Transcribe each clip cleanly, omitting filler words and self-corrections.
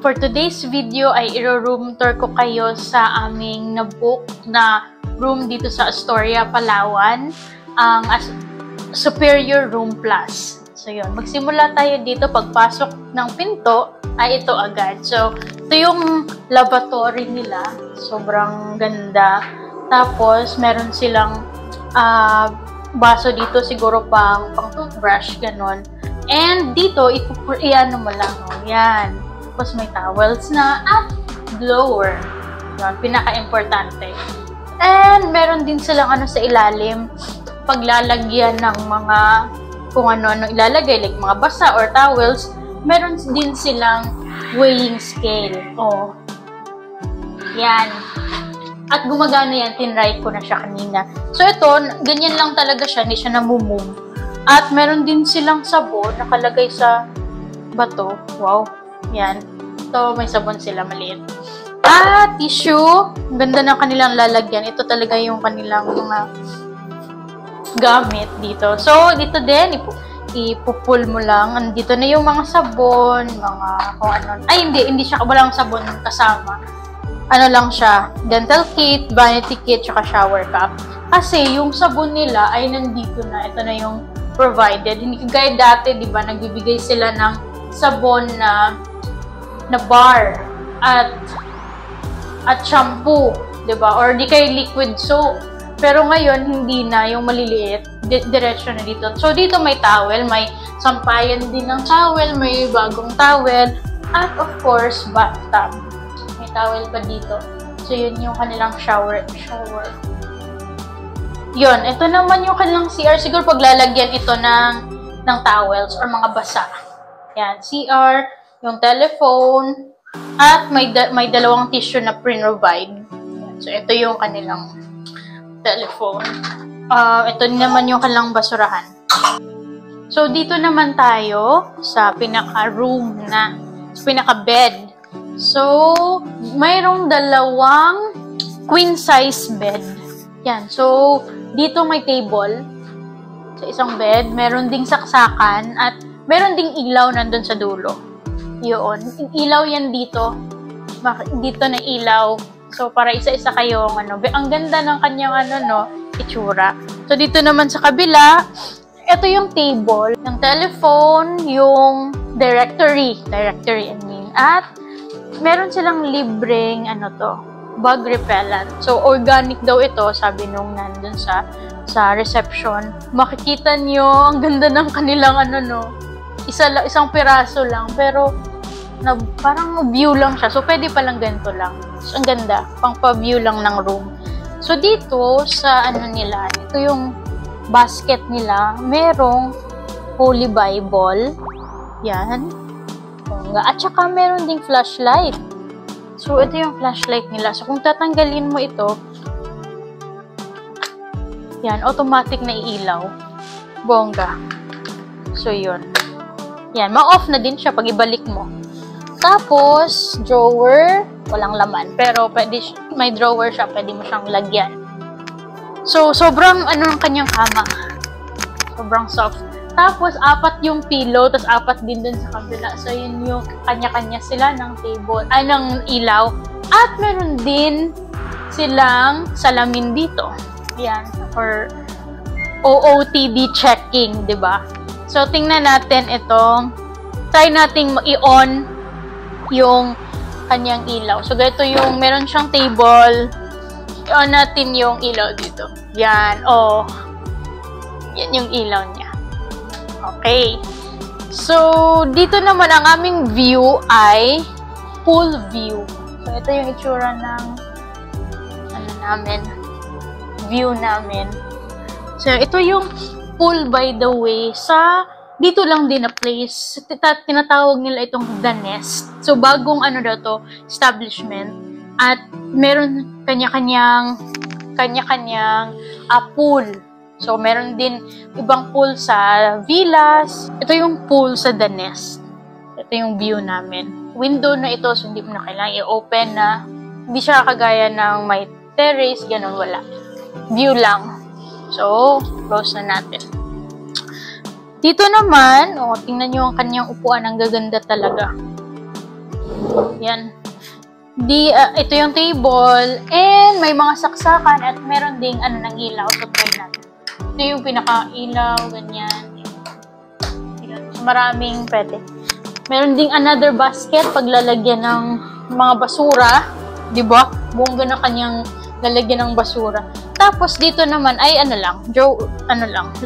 for today's video ay iro-room tour ko kayo sa aming na-book na room dito sa Astoria, Palawan, ang Superior Room Plus. So yun, magsimula tayo dito. Pagpasok ng pinto ay ito agad. So ito yung lavatory nila. Sobrang ganda. Tapos meron silang baso dito, siguro pang toothbrush, ganon. And dito, iano mo lang, no? Yan. Tapos may towels na at blower. Yan, pinaka-importante. And meron din silang sa ilalim, paglalagyan ng mga, kung ano ilalagay, like mga basa or towels, meron din silang weighing scale. Oh. Yan. At gumagana yan, tinry ko na siya kanina. So ito, ganyan lang talaga siya, hindi siya namumove. At meron din silang sabon, nakalagay sa bato. Wow, yan. Ito, may sabon sila, maliit. At tissue, ganda ng kanilang lalagyan. Ito talaga yung kanilang mga gamit dito. So, dito din, ipupul mo lang. Andito na yung mga sabon, mga kung ano. Ay, hindi siya, walang sabon kasama. Ano lang siya, dental kit, vanity kit, tsaka shower cap. Kasi yung sabon nila ay nandito na. Ito na yung provided. Hindi kagaya dati, di ba, nagbibigay sila ng sabon na bar at shampoo, di ba? Or di kay liquid soap. Pero ngayon, hindi na. Yung maliliit, diretso na dito. So, dito may towel, may sampayan din ng towel, may bagong towel, at of course, bathtub. May towel pa dito. So, yun yung kanilang shower. Yun, ito naman yung kanilang CR. Siguro paglalagyan ito ng towels or mga basa. Yan, CR, yung telephone, at may dalawang tissue na pre-provide. So, ito yung kanilang telephone. Ito naman yung kanilang basurahan. So, dito naman tayo sa pinaka-room na, sa pinaka-bed. So, mayroong dalawang queen-size bed. Yan. So, dito may table sa isang bed. Meron ding saksakan at meron ding ilaw nandun sa dulo. Yun. Ilaw yan dito. Dito na ilaw. So, para isa-isa kayong ang ganda ng kanyang itsura. So, dito naman sa kabila, ito yung table, yung telephone, yung directory I mean. At meron silang libreng bug repellent. So, organic daw ito, sabi nung nandun sa reception. Makikita nyo, ang ganda ng kanilang isang piraso lang, pero parang view lang siya. So, pwede palang ganito lang. So, ang ganda. Pang pa-view lang ng room. So, dito, sa nila, ito yung basket nila. Merong Holy Bible. Yan. At saka, meron ding flashlight. So, ito yung flashlight nila. So, kung tatanggalin mo ito, yan, automatic na iilaw. Bongga. So, yun. Yan, ma-off na din siya pag ibalik mo. Tapos, drawer, walang laman. Pero, may drawer siya, pwede mo siyang lagyan. So, sobrang, ng kanyang kama. Sobrang soft. Tapos, 4 yung pillow, tapos 4 din dun sa kabila. So, yun yung kanya-kanya sila ng table, ng ilaw. At meron din silang salamin dito. Yan, for OOTD checking, di ba? So, tingnan natin itong, try nating i-on yung kanyang ilaw. So, ganito yung, meron siyang table. I-on natin yung ilaw dito. Yan, yan yung ilaw niya. Okay. So, dito naman ang aming view ay pool view. So, ito yung itsura ng view namin. So, ito yung pool, by the way, dito lang din na place. Tinatawag nila itong The Nest. So, bagong establishment. At meron kanya-kanyang pool. So, meron din ibang pool sa villas. Ito yung pool sa The Nest. Ito yung view namin. Window na ito, so hindi mo na kailangan i-open na. Hindi siya kagaya ng may terrace, ganun, wala. View lang. So, close na natin. Dito naman, tingnan nyo ang kanyang upuan. Ang gaganda talaga. Yan. Ito yung table. And may mga saksakan at meron ding ng ilaw. So, try natin. Ito yung pinaka-ilaw. Ganyan. Yan. So, maraming pwede. Meron ding another basket paglalagyan ng mga basura. Diba? Bongga na kanyang lalagyan ng basura. Tapos, dito naman ay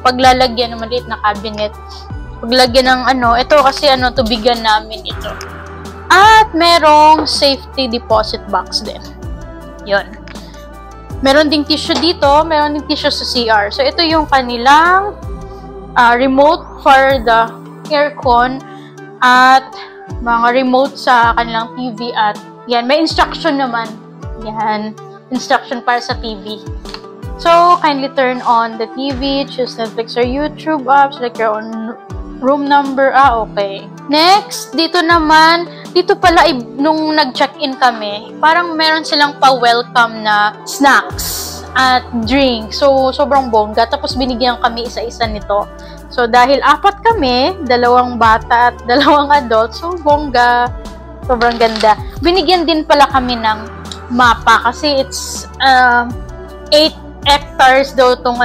paglalagyan ng maliit na cabinet. Paglagyan ng ito kasi tubigan namin ito. At merong safety deposit box din. Yun. Meron ding tissue dito, meron ding tissue sa CR. So, ito yung kanilang remote for the aircon at mga remote sa kanilang TV at yan, may instruction naman. Yan, instruction para sa TV. So, kindly turn on the TV, choose Netflix or YouTube app, select your own room number. Okay. Next, dito naman, dito pala nung nag-check-in kami, parang meron silang pa-welcome na snacks at drink. So, sobrang bongga. Tapos, binigyan kami isa-isa nito. So, dahil 4 kami, 2 bata at 2 adult, so bongga. Sobrang ganda. Binigyan din pala kami ng mapa kasi it's 8 hectares daw itong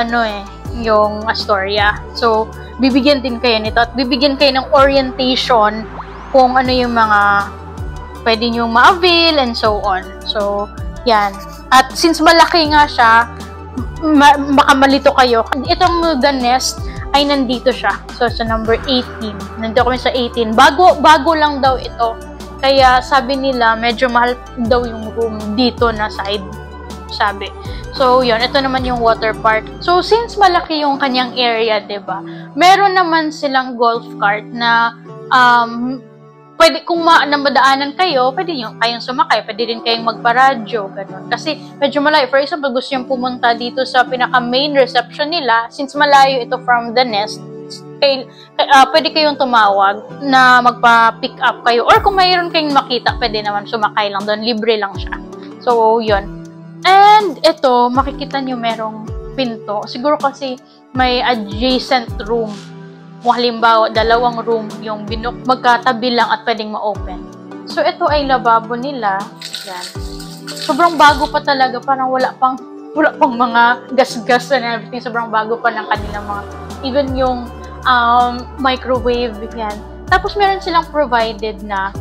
yung Astoria. So, bibigyan din kayo nito at bibigyan kayo ng orientation kung ano yung mga pwede nyo ma-avail and so on. So, yan. At since malaki nga siya, baka malito kayo. Itong The Nest ay nandito siya. So, sa number 18. Nandito kami sa 18. Bago lang daw ito. Kaya sabi nila, medyo mahal daw yung room dito na side. Sabi. So, yun. Ito naman yung water park. So, since malaki yung kanyang area, diba? Meron naman silang golf cart na pwede, kung namadaanan kayo, pwede kayong sumakay. Pwede din kayong magparadyo. Ganun. Kasi, medyo malayo. For example, gusto yung pumunta dito sa pinaka-main reception nila. Since malayo ito from The Nest, pwede kayong tumawag na magpa-pick up kayo. Or kung mayroon kayong makita, pwede naman sumakay lang doon. Libre lang siya. So, yun. And ito, makikita nyo merong pinto. Siguro kasi may adjacent room. Kung halimbawa, 2 room yung magkatabi lang at pwedeng ma-open. So, ito ay lababo nila. Yan. Sobrang bago pa talaga. Parang wala pang mga gas-gas and everything. Sobrang bago pa ng kanilang mga, even yung microwave. Yan. Tapos, meron silang provided na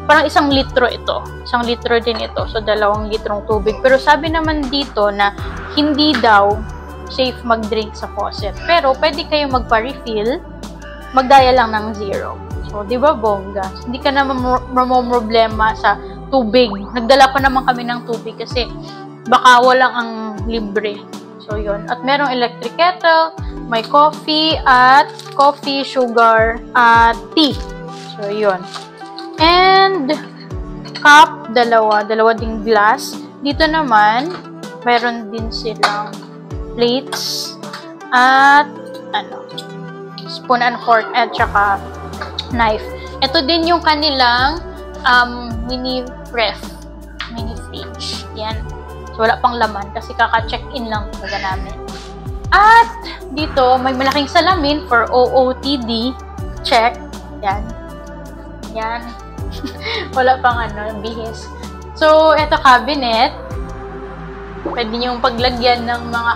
parang 1 litro ito. 1 litro din ito. So, 2 litrong tubig. Pero sabi naman dito na hindi daw safe mag-drink sa faucet. Pero, pwede kayong magpa-refill, magdaya lang ng 0. So, di ba, bongga? Hindi ka na problema sa tubig. Nagdala pa naman kami ng tubig kasi baka walang ang libre. So, yun. At merong electric kettle, may coffee, sugar, at tea. So, yun. And, cup, 2 ding glass. Dito naman, meron din silang plates, at, spoon and fork, at saka knife. Ito din yung kanilang mini ref, mini fridge. Yan. So, wala pang laman kasi kaka-check-in lang talaga namin. At, dito, may malaking salamin for OOTD. Check. Yan. Yan. Wala pang bihis. So, eto cabinet. Pwede nyo paglagyan ng mga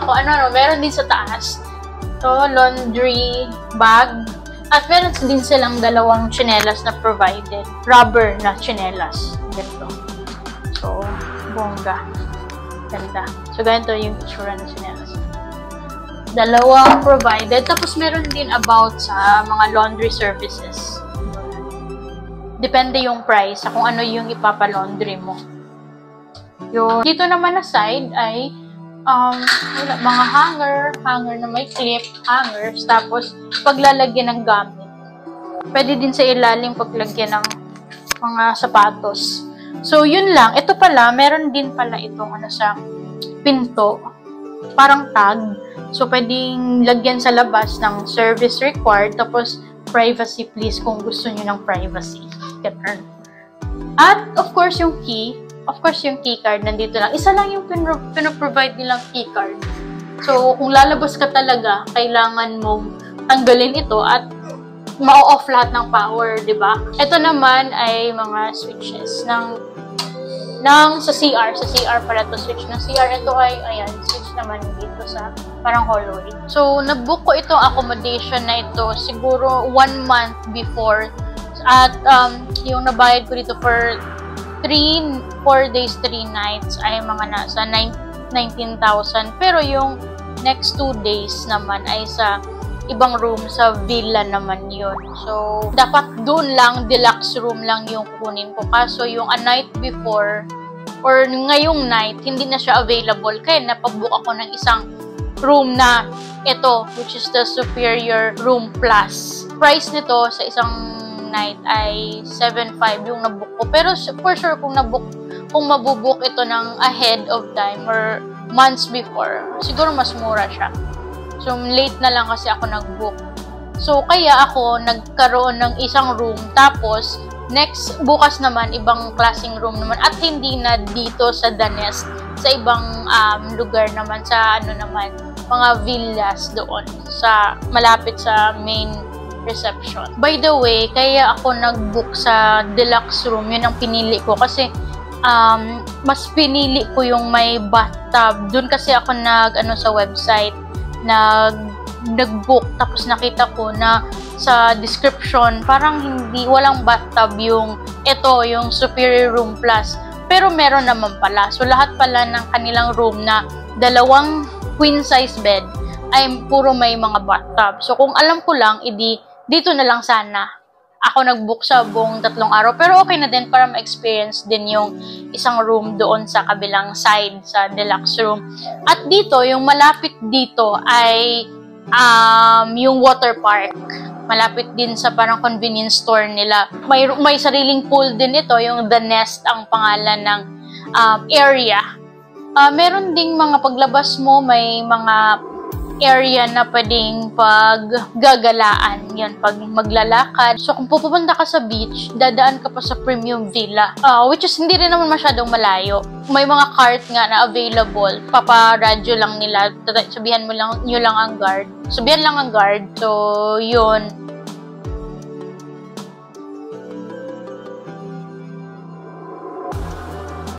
meron din sa taas. So, laundry bag. At meron din silang 2 tsinelas na provided. Rubber na tsinelas. Ganito. So, bongga. Ganda. So, ganito yung itsura ng tsinelas. 2 provided. Tapos, meron din about sa mga laundry services. Depende yung price sa kung ano yung ipapa-laundry mo. Yung dito naman na side ay mga hanger na may clip, hangers, tapos paglalagyan ng gamit. Pwede din sa ilalim paglagyan ng mga sapatos. So, yun lang. Ito pala, meron din pala itong sa pinto. Parang tag. So, pwedeng lagyan sa labas ng service required, tapos privacy please kung gusto nyo ng privacy. Ganun. At, of course, yung key. Of course, yung key card nandito lang. Isa lang yung pinoprovide nilang key card. So, kung lalabas ka talaga, kailangan mong tanggalin ito at ma-off lahat ng power, di ba? Ito naman ay mga switches ng sa CR. Sa CR pala to switch ng CR. Ito ay, ayan, switch naman dito sa parang hallway. So, nag-book ko itong accommodation na ito siguro 1 month before. At yung nabayad ko dito for 4 days, 3 nights ay mga nasa 19,000. Pero yung next 2 days naman ay sa ibang room, sa villa naman yun. So, dapat doon lang, deluxe room lang yung kunin ko. Kaso yung a night before, or ngayong night, hindi na siya available. Kaya napabook ako ng isang room na ito, which is the Superior Room Plus. Price nito sa isang night ay 7,500 yung nabook ko. Pero for sure, kung mabubook ito ng ahead of time or months before, siguro mas mura siya. So, late na lang kasi ako nag-book. So, kaya ako nagkaroon ng isang room. Tapos, bukas naman, ibang klaseng room naman. At hindi na dito sa The Nest. Sa ibang lugar naman. Sa mga villas doon. Malapit sa main reception. By the way, kaya ako nag-book sa deluxe room. Yun ang pinili ko. Kasi, mas pinili ko yung may bathtub. Doon kasi ako sa website. Nag-book, tapos nakita ko na sa description parang walang bathtub yung Superior Room Plus, pero meron naman pala. So lahat pala ng kanilang room na 2 queen size bed ay puro may mga bathtub. So kung alam ko lang, dito na lang sana ako nag-book sa buong 3 araw. Pero okay na din para ma-experience din yung isang room doon sa kabilang side, sa deluxe room. At dito, yung malapit dito ay yung water park. Malapit din sa parang convenience store nila. May sariling pool din ito, yung The Nest ang pangalan ng area. Meron ding mga paglabas mo, may mga area na pwedeng paggagalaan. Yan, pag maglalakad. So, kung pupunta ka sa beach, dadaan ka pa sa premium villa. Which is, hindi rin naman masyadong malayo. May mga cart nga na available. Paparadyo lang nila. Sabihan nyo lang ang guard. So, yun.